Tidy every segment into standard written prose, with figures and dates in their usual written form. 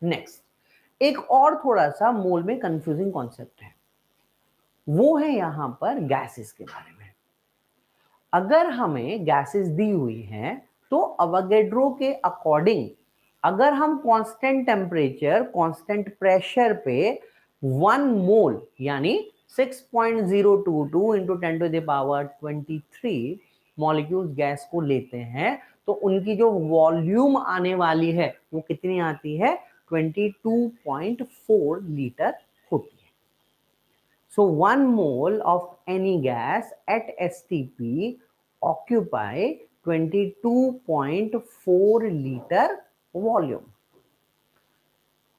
Next एक और थोड़ा सा मोल में कंफ्यूजिंग कॉन्सेप्ट है, वो है यहां पर गैसेस के बारे में। अगर हमें गैसेस दी हुई हैं तो अवोगैड्रो के अकॉर्डिंग अगर हम कांस्टेंट टेम्परेचर कांस्टेंट प्रेशर पे 1 मोल यानी 6.022 into 10 to the power 23 molecules gas को लेते हैं तो उनकी जो वॉल्यूम आने वाली है वो कितनी आती है, 22.4 लीटर होती है। So 1 mole of any gas at STP occupy 22.4 litre volume.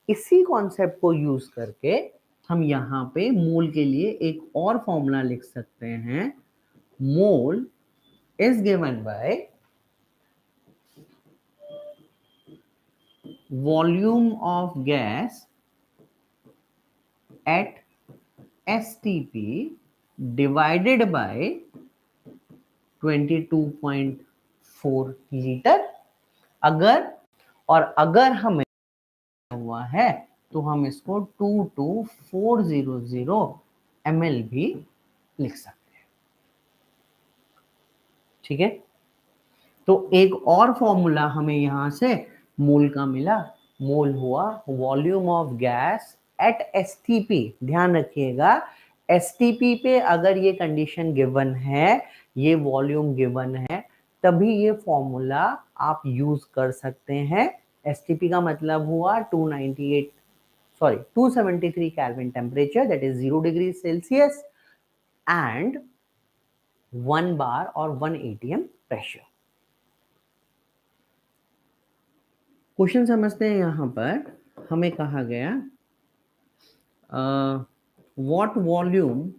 इसी कॉन्सेप्ट को यूज करके हम यहाँ पे मोल के लिए एक और फॉर्मूला लिख सकते हैं। Mole is given by volume of gas at STP divided by 22.4 litre. अगर हमें हुआ है तो हम इसको 22400 ml भी लिख सकते हैं। ठीक है, तो एक और फॉर्मूला हमें यहां से मोल का मिला। मोल हुआ volume of gas at STP. ध्यान रखिएगा एसटीपी पे अगर ये कंडीशन गिवन है, ये वॉल्यूम गिवन है, तभी ये फॉर्मूला आप यूज कर सकते हैं। एसटीपी का मतलब हुआ 273 kelvin temperature, that is 0 degree Celsius and 1 बार और 1 atm प्रेशर। क्वेश्चन समझते हैं। यहां पर हमें कहा गया what volume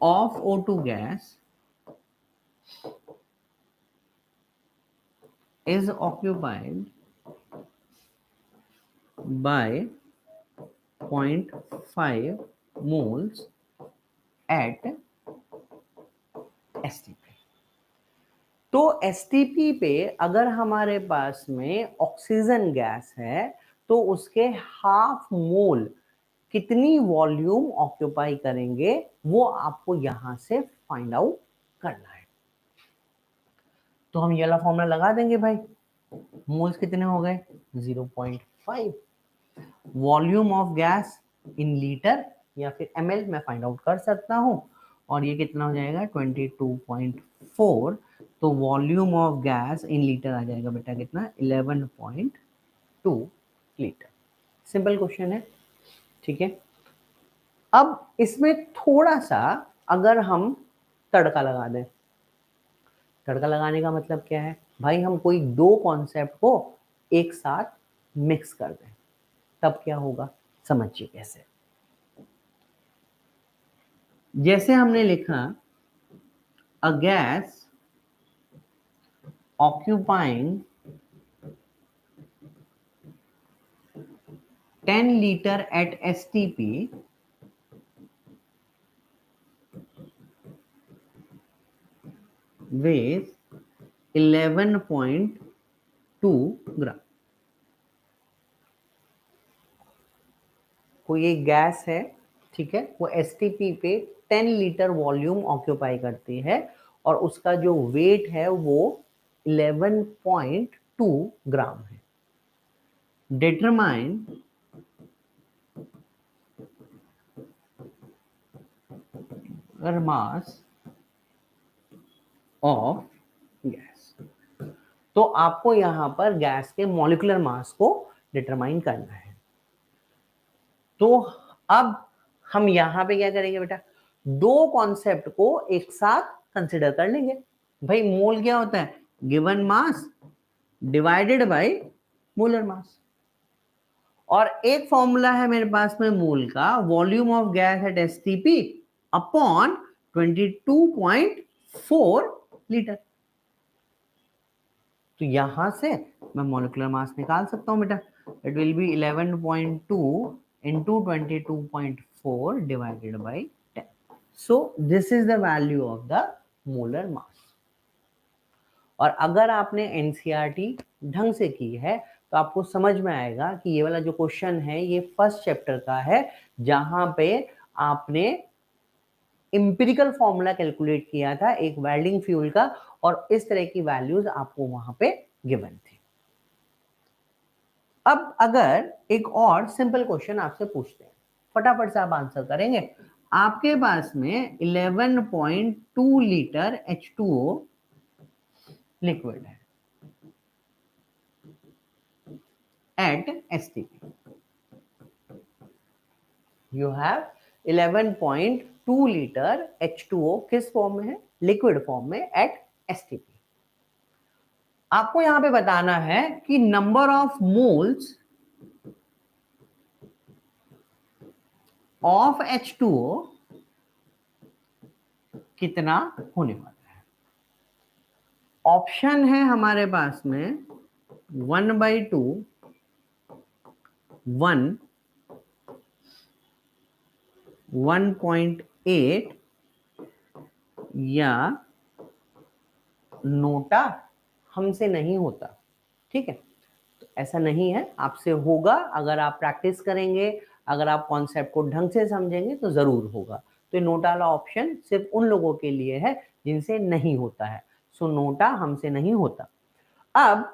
of O2 gas is occupied by 0.5 moles at STP। तो STP पे अगर हमारे पास में ऑक्सीजन गैस है तो उसके हाफ मोल कितनी वॉल्यूम ऑक्यूपाई करेंगे वो आपको यहां से फाइंड आउट करना है। तो हम ये वाला फॉर्मूला लगा देंगे भाई। मोल्स कितने हो गए 0.5, volume of gas in litre या फिर ml मैं फाइंड आउट कर सकता हूं, और ये कितना हो जाएगा 22.4। तो volume of gas in litre आ जाएगा बेटा कितना 11.2 लीटर। सिंपल क्वेश्चन है। ठीक है, अब इसमें थोड़ा सा अगर हम तड़का लगा दें, तड़का लगाने का मतलब क्या है भाई, हम कोई दो कॉन्सेप्ट को एक साथ मिक्स कर दें, तब क्या होगा समझिए कैसे। जैसे हमने लिखा a gas occupying 10 litre at STP with 11.2 ग्राम। कोई एक गैस है, ठीक है, वो STP पे 10 लीटर वॉल्यूम ऑक्यूपाई करती है और उसका जो वेट है वो 11.2 ग्राम है। Determine mass of gas. तो आपको यहां पर गैस के मॉलिक्यूलर मास को डिटरमाइन करना है। तो अब हम यहां पे क्या करेंगे बेटा, दो कॉन्सेप्ट को एक साथ कंसिडर कर लेंगे। भाई मोल क्या होता है, given mass divided by molar mass. और एक फॉर्मूला है मेरे पास में मोल का, volume of gas at STP upon 22.4 litre. तो यहां से मैं मॉलिक्यूलर मास निकाल सकता हूं बेटा, it will be 11.2 into 22.4 divided by 10. So this is the value of the molar mass. और अगर आपने एनसीईआरटी ढंग से की है तो आपको समझ में आएगा कि ये वाला जो क्वेश्चन है ये फर्स्ट चैप्टर का है, जहां पे आपने एम्पिरिकल फॉर्मूला कैलकुलेट किया था एक वेल्डिंग फ्यूल का, और इस तरह की वैल्यूज आपको वहां पे गिवन थी। अब अगर एक और सिंपल क्वेश्चन आपसे पूछते हैं, फटाफट से आप आंसर करेंगे। आपके पास में 11.2 लीटर H2O लिक्विड है at STP. You have 11.2 litre H2O किस फॉर्म में है? लिक्विड फॉर्म में at STP. आपको यहां पे बताना है कि number of moles of H2O कितना होने वाला है। ऑप्शन है हमारे पास में 1/2, 1, 1.8 या नोटा हमसे नहीं होता। ठीक है, तो ऐसा नहीं है, आपसे होगा। अगर आप प्रैक्टिस करेंगे, अगर आप कॉन्सेप्ट को ढंग से समझेंगे तो जरूर होगा। तो नोटा वाला ऑप्शन सिर्फ उन लोगों के लिए है जिनसे नहीं होता है। सो नोटा हमसे नहीं होता। अब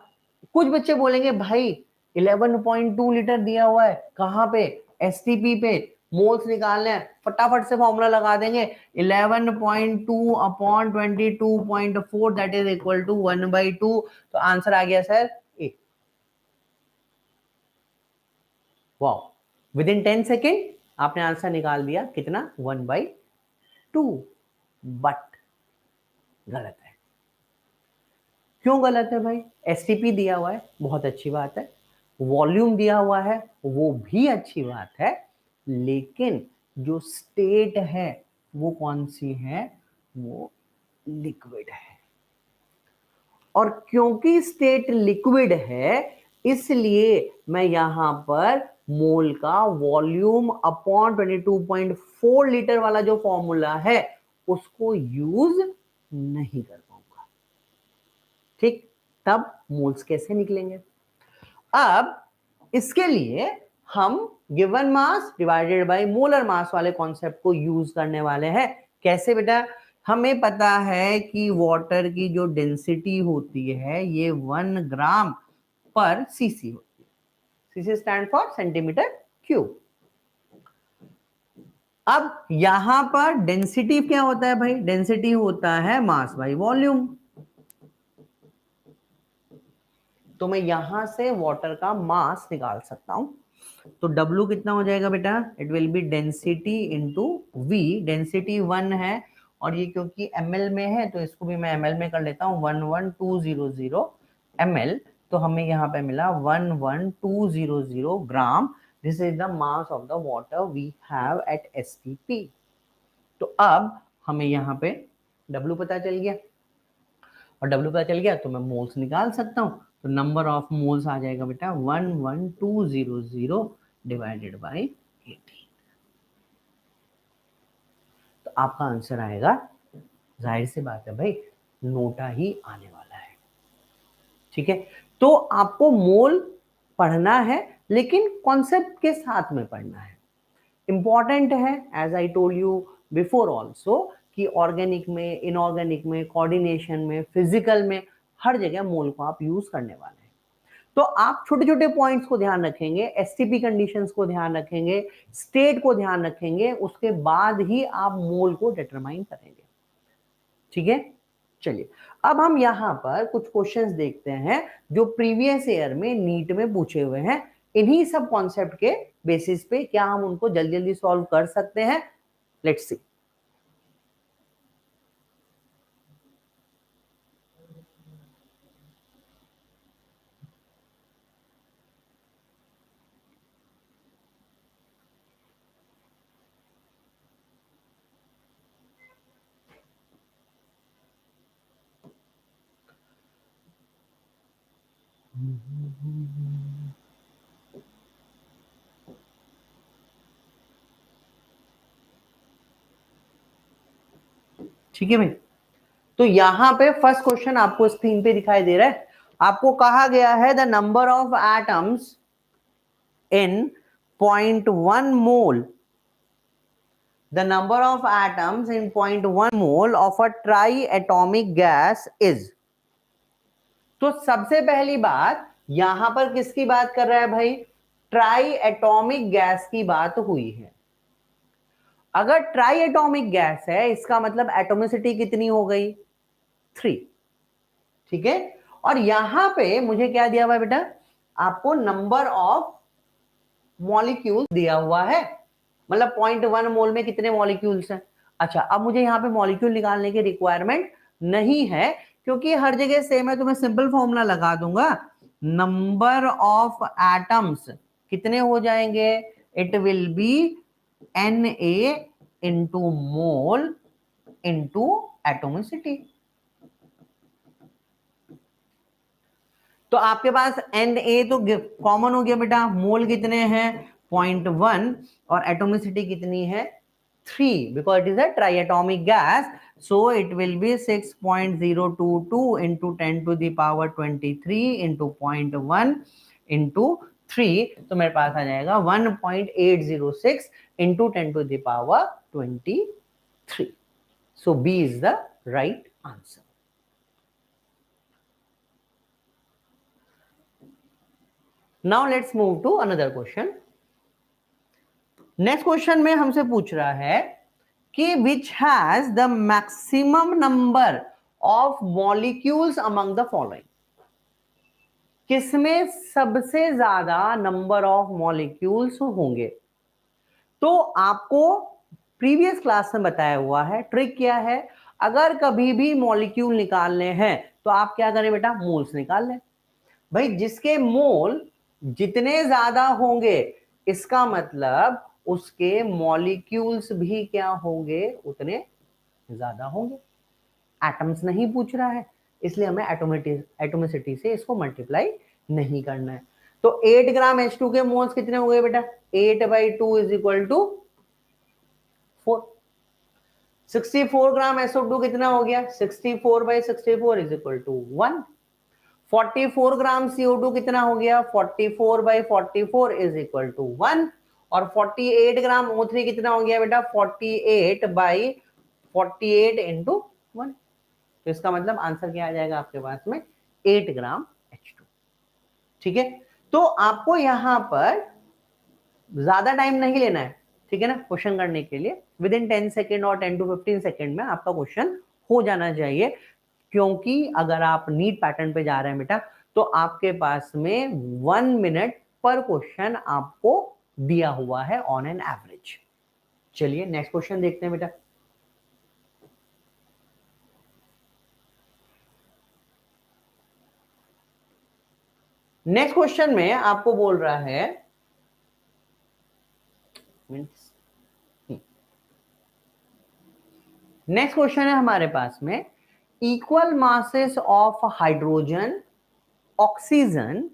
कुछ बच्चे बोलेंगे भाई 11.2 लीटर दिया हुआ है, कहां पे? एसटीपी पे मोल्स निकालने हैं, फटाफट से फॉर्मूला लगा देंगे 11.2 upon 22.4 that is equal to 1/2। तो आंसर आ गया sir A. Wow, within 10 second आपने आंसर निकाल दिया। कितना? 1/2। बट गलत है। क्यों गलत है भाई? एसटीपी दिया हुआ है, बहुत अच्छी बात है। वॉल्यूम दिया हुआ है, वो भी अच्छी बात है। लेकिन जो स्टेट है वो कौन सी है? वो लिक्विड है। और क्योंकि स्टेट लिक्विड है, इसलिए मैं यहां पर मोल का वॉल्यूम अपॉन 22.4 लीटर वाला जो फॉर्मूला है उसको यूज नहीं कर पाऊंगा। ठीक, तब मोल्स कैसे निकलेंगे? अब इसके लिए हम given mass divided by molar mass वाले कॉन्सेप्ट को यूज करने वाले हैं। कैसे बेटा? हमें पता है कि वाटर की जो डेंसिटी होती है ये 1 ग्राम पर सीसी होती है। CC stand for centimetre cube. अब यहां पर डेंसिटी क्या होता है भाई? डेंसिटी होता है मास बाई वॉल्यूम। तो मैं यहां से वाटर का मास निकाल सकता हूं। तो W कितना हो जाएगा बेटा? It will be density into V। Density 1 है और ये क्योंकि ml में है तो इसको भी मैं ml में कर लेता हूं, 11200 ml। तो हमें यहाँ पे मिला 11200 gram. This is the mass of the water we have at STP। तो अब हमें यहाँ पे W पता चल गया, और W पता चल गया तो मैं मोल्स निकाल सकता हूँ। तो नंबर ऑफ मोल्स आ जाएगा बेटा 11200 डिवाइडेड बाई 18। तो आपका आंसर आएगा, जाहिर सी बात है भाई, नोटा ही आने वाला है। ठीक है, तो आपको मोल पढ़ना है लेकिन कॉन्सेप्ट के साथ में पढ़ना है। इंपॉर्टेंट है, as I told you before also, कि ऑर्गेनिक में, इनऑर्गेनिक में, कोऑर्डिनेशन में, फिजिकल में, हर जगह मोल को आप यूज करने वाले हैं। तो आप छोटे छोटे पॉइंट्स को ध्यान रखेंगे, एसटीपी कंडीशंस को ध्यान रखेंगे, स्टेट को ध्यान रखेंगे, उसके बाद ही आप मोल को डिटरमाइन करेंगे। ठीक है, चलिए अब हम यहां पर कुछ क्वेश्चंस देखते हैं जो प्रीवियस ईयर में नीट में पूछे हुए हैं। इन्हीं सब कॉन्सेप्ट के बेसिस पे क्या हम उनको जल्दी जल्दी सॉल्व कर सकते हैं? Let's see. ठीक है भाई, तो यहां पे फर्स्ट क्वेश्चन आपको स्क्रीन पे दिखाई दे रहा है, आपको कहा गया है the number of atoms in 0.1 mole, the number of atoms in 0.1 mole of a triatomic gas is। तो सबसे पहली बात यहां पर किसकी बात कर रहा है भाई, ट्राई एटॉमिक गैस की बात हुई है। अगर ट्राई एटॉमिक गैस है इसका मतलब एटोमिसिटी कितनी हो गई, 3, ठीक है। और यहां पे मुझे क्या दिया हुआ है बेटा, आपको नंबर ऑफ मॉलिक्यूल्स दिया हुआ है, मतलब 0.1 मोल में कितने मॉलिक्यूल्स हैं। अच्छा, अब मुझे यहाँ पे मॉलिक्यूल निकालने की रिक्वायरमेंट नहीं है क्योंकि हर जगह सेम है, तो मैं सिंपल फॉर्मूला लगा दूंगा, नंबर ऑफ एटम्स कितने हो जाएंगे, it will be Na into mole into atomicity. तो आपके पास Na तो कॉमन हो गया बेटा, मोल कितने हैं 0.1 और एटोमिसिटी कितनी है 3, because it is a triatomic gas, so it will be 6.022 into 10 to the power 23 into 0.1 into 3, तो मेरे पास आ जाएगा 1.806 into 10 to the power 23, so B is the right answer। Now let's move to another question। Next question में हमसे पूछ रहा है कि which has the maximum number of molecules among the following, किसमें सबसे ज्यादा नंबर ऑफ मॉलिक्यूल्स होंगे। तो आपको प्रीवियस क्लास में बताया हुआ है, ट्रिक क्या है, अगर कभी भी मॉलिक्यूल निकालने हैं तो आप क्या करें बेटा, मोल्स निकाल लें। भाई जिसके मोल जितने ज्यादा होंगे इसका मतलब उसके मॉलिक्यूल्स भी क्या होंगे, उतने ज्यादा होंगे। एटम्स नहीं पूछ रहा है इसलिए हमें एटोमिसिटी से इसको मल्टीप्लाई नहीं करना है। तो 8 ग्राम H2 के मोल्स कितने हो गए बेटा, 8/2 is equal to 4। 64 gram SO2 कितना हो गया, 64/64 is equal to 1। 44 gram CO2 कितना हो गया, 44/44 इज इक्वल टू 1। और 48 ग्राम O3 कितना हो गया बेटा, 48/48 इंटू 1। तो इसका मतलब आंसर क्या आ जाएगा आपके पास में, 8 ग्राम H2, ठीक है। तो आपको यहां पर ज्यादा टाइम नहीं लेना है, ठीक है ना, क्वेश्चन करने के लिए विद इन 10 सेकेंड और 10 to 15 सेकेंड में आपका क्वेश्चन हो जाना चाहिए, क्योंकि अगर आप नीट पैटर्न पे जा रहे हैं बेटा तो आपके पास में 1 मिनट पर क्वेश्चन आपको दिया हुआ है ऑन एन एवरेज। चलिए नेक्स्ट क्वेश्चन देखते हैं बेटा। नेक्स्ट क्वेश्चन में आपको बोल रहा है, नेक्स्ट क्वेश्चन है हमारे पास में, equal masses of hydrogen, oxygen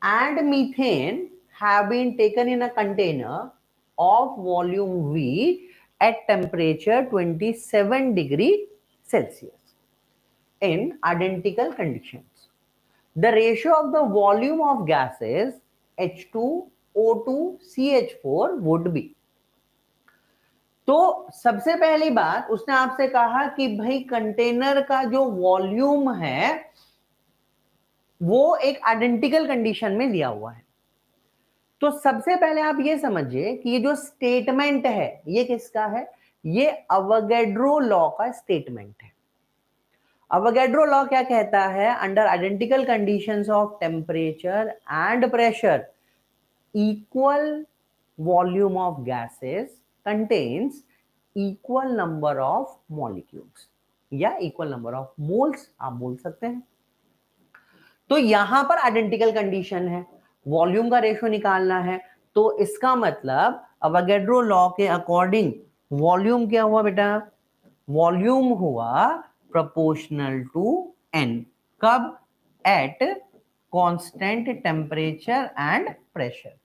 and methane have been taken in a container of volume V at temperature 27 degree Celsius in identical conditions. The ratio of the volume of gases H2, O2, CH4 would be। तो सबसे पहली बात उसने आपसे कहा कि भाई container का जो वॉल्यूम है वो एक आइडेंटिकल कंडीशन में दिया हुआ है। तो सबसे पहले आप ये समझिए कि ये जो स्टेटमेंट है ये किसका है, ये अवोगाड्रो लॉ का स्टेटमेंट है। अवोगाड्रो लॉ क्या कहता है, under identical conditions of temperature and pressure equal volume of gases contains equal number of molecules या इक्वल नंबर ऑफ मोल्स आप बोल सकते हैं। तो यहां पर आइडेंटिकल कंडीशन है, वॉल्यूम का रेशियो निकालना है, तो इसका मतलब अवोगाड्रो लॉ के अकॉर्डिंग वॉल्यूम क्या हुआ बेटा, वॉल्यूम हुआ प्रोपोर्शनल टू n, कब, at constant temperature and pressure.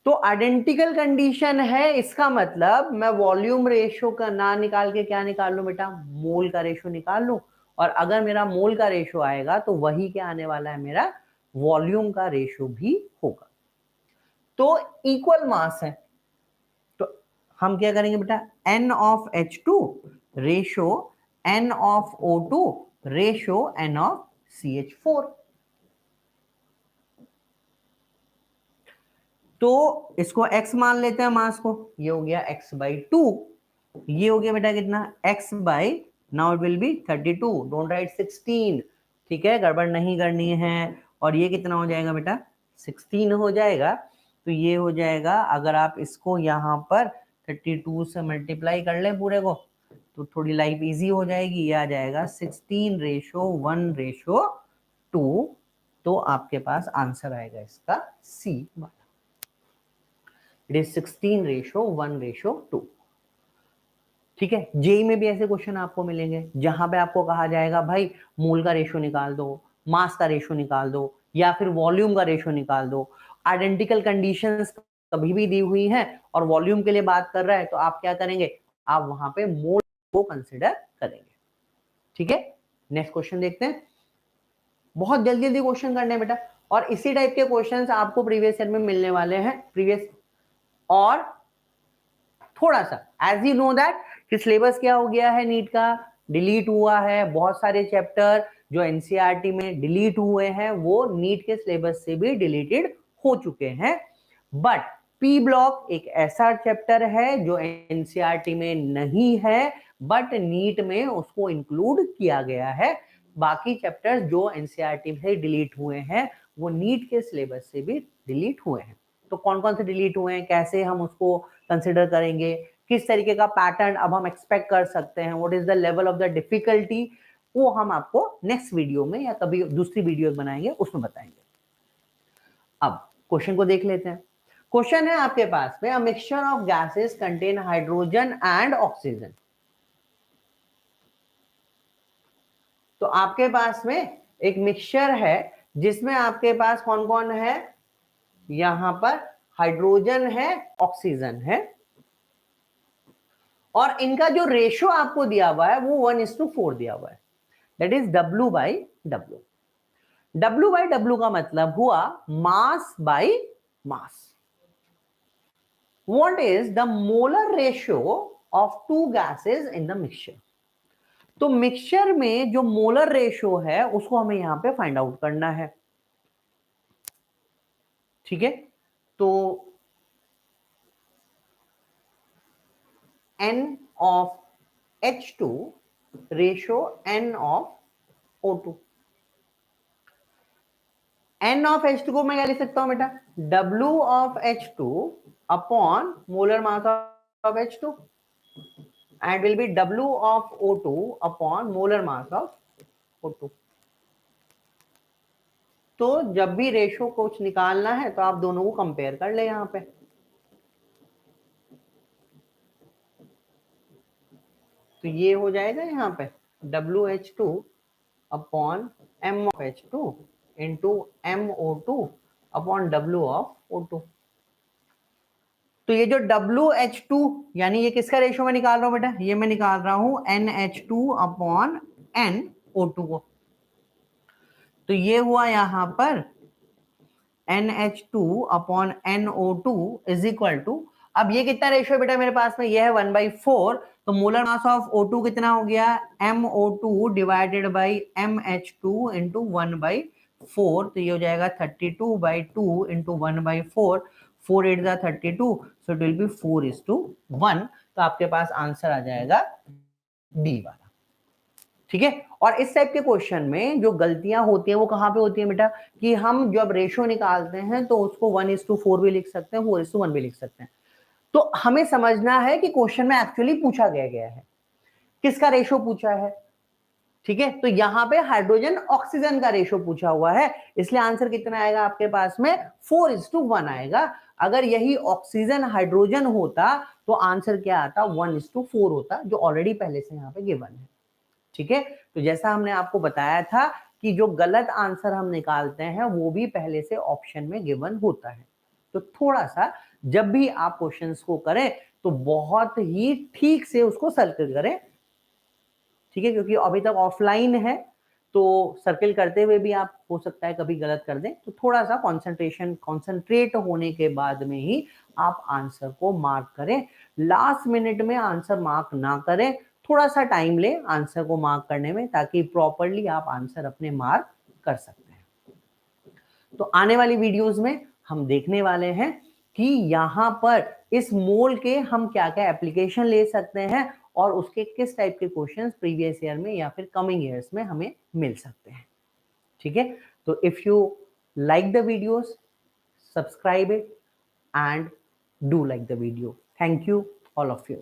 तो आइडेंटिकल कंडीशन है, इसका मतलब मैं वॉल्यूम रेशियो का ना निकाल के क्या निकाल लूं बेटा, मोल का रेशियो निकाल लूं, और अगर मेरा मोल का रेशियो आएगा तो वही क्या आने वाला है, मेरा वॉल्यूम का रेशियो भी होगा। तो इक्वल मास है, तो हम क्या करेंगे बेटा, N of H2 ratio N of O2 ratio N of CH4। तो इसको x मान लेते हैं मास को, ये हो गया x/2, ये हो गया बेटा कितना, x by, now it will be 32, don't write 16, ठीक है, गड़बड़ नहीं करनी है। और ये कितना हो जाएगा बेटा, 16 हो जाएगा। तो ये हो जाएगा, अगर आप इसको यहाँ पर 32 से मल्टीप्लाई कर ले पूरे को, तो थोड़ी लाइफ इजी हो जाएगी। ये आ जाएगा 16:1:2, तो आपके पास आंसर आएगा इसका सी वाला, इट इज 16:1:2। ठीक है, जेई में भी ऐसे क्वेश्चन आपको मिलेंगे जहां पे आपको कहा जाएगा भाई मोल का रेशियो निकाल दो, मास का रेशियो निकाल दो, या फिर वॉल्यूम का रेशियो निकाल दो। आइडेंटिकल कंडीशंस कभी भी दी हुई हैं और वॉल्यूम के लिए बात कर रहा है, तो आप क्या करेंगे, आप वहां पे मोल को कंसिडर करेंगे। ठीक है, नेक्स्ट क्वेश्चन देखते हैं। बहुत जल्दी जल्दी क्वेश्चन करने हैं बेटा, और इसी टाइप के क्वेश्चंस आपको प्रीवियस ईयर में मिलने वाले हैं, प्रीवियस। और थोड़ा सा एज यू नो दैट कि सिलेबस क्या हो गया है, नीट का डिलीट हुआ है, बहुत सारे चैप्टर जो एनसीईआरटी में डिलीट हुए हैं वो नीट के सिलेबस से भी डिलीटेड हो चुके हैं। बट पी ब्लॉक एक ऐसा चैप्टर है जो एनसीईआरटी में नहीं है, बट नीट में उसको इंक्लूड किया गया है। बाकी चैप्टर जो एनसीईआरटी से डिलीट हुए हैं वो नीट के सिलेबस से भी डिलीट हुए हैं। तो कौन कौन से डिलीट हुए हैं, कैसे हम उसको कंसिडर करेंगे, किस तरीके का पैटर्न अब हम एक्सपेक्ट कर सकते हैं, what is the level of the difficulty, वो हम आपको नेक्स्ट वीडियो में या कभी दूसरी वीडियो बनाएंगे उसमें बताएंगे। अब क्वेश्चन को देख लेते हैं। क्वेश्चन है आपके पास में, a mixture of gases contain hydrogen and oxygen. तो आपके पास में एक मिक्सचर है जिसमें आपके पास कौन कौन है, यहां पर हाइड्रोजन है, ऑक्सीजन है, और इनका जो रेशियो आपको दिया हुआ है वो 1:4 दिया हुआ है, दैट इज W/W। W/W का मतलब हुआ mass by mass. What is the molar ratio of two gases in the mixture? तो मिक्सचर में जो मोलर रेशियो है उसको हमें यहां पे फाइंड आउट करना है। ठीक है, तो N of H2 ratio N of O2। N of H2 को मैं क्या लिख सकता हूं बेटा, W of H2 upon molar mass of H2 and will be W of O2 upon molar mass of O2। तो जब भी रेशो कुछ निकालना है तो आप दोनों को कंपेयर कर ले यहां पे। तो ये हो जाएगा यहाँ पे WH2 upon M of H2 into MO2 upon W of O2। तो ये जो WH2 यानी ये किसका रेशियो में निकाल रहा हूं बेटा, ये मैं निकाल रहा हूं NH2 अपॉन NO2 को। तो ये हुआ यहां पर NH2 upon NO2 is equal to, अब ये कितना रेशियो बेटा मेरे पास में, ये है 1/4, तो मोलर मास ऑफ O2 कितना हो गया, MO2 divided by MH2 into 1/4, तो ये हो जाएगा 32/2 into 1/4, 4 8 32, so it will be 4:1। तो आपके पास आंसर आ जाएगा डी वाला। ठीक है, और इस टाइप के क्वेश्चन में जो गलतियां होती हैं वो कहां पे होती है बेटा, कि हम जब रेशियो निकालते हैं तो उसको 1:4 भी लिख सकते हैं, 4:1 भी लिख सकते हैं। तो हमें समझना है कि क्वेश्चन में एक्चुअली पूछा गया है, किसका रेशियो पूछा है। ठीक है, तो यहां पे हाइड्रोजन ऑक्सीजन का रेशियो पूछा हुआ है, इसलिए आंसर कितना आएगा आपके पास में, 4:1 आएगा। अगर यही ऑक्सीजन हाइड्रोजन होता तो आंसर क्या आता, 1:4 होता, जो ऑलरेडी पहले से यहां पे गिवन है। ठीक है, तो जैसा हमने आपको बताया था कि जो गलत आंसर हम निकालते हैं वो भी पहले से ऑप्शन में गिवन होता है, तो थोड़ा सा जब भी आप क्वेश्चंस को करें तो बहुत ही ठीक से उसको सर्कल करें, ठीक है, क्योंकि अभी तक ऑफलाइन है तो सर्कल करते हुए भी आप हो सकता है कभी गलत कर दें, तो थोड़ा सा कॉन्सेंट्रेट होने के बाद में ही आप आंसर को मार्क करें। लास्ट मिनट में आंसर मार्क ना करें, थोड़ा सा टाइम ले आंसर को मार्क करने में, ताकि प्रॉपरली आप आंसर अपने मार्क कर सकते हैं। तो आने वाली वीडियोस में हम देखने वाले हैं कि यहाँ पर इस मोल के हम क्या क्या एप्लीकेशन ले सकते हैं और उसके किस टाइप के क्वेश्चंस प्रीवियस ईयर में या फिर कमिंग ईयर्स में हमें मिल सकते हैं। ठीक है, तो if you like the videos, subscribe it and do like the video. Thank you all of you.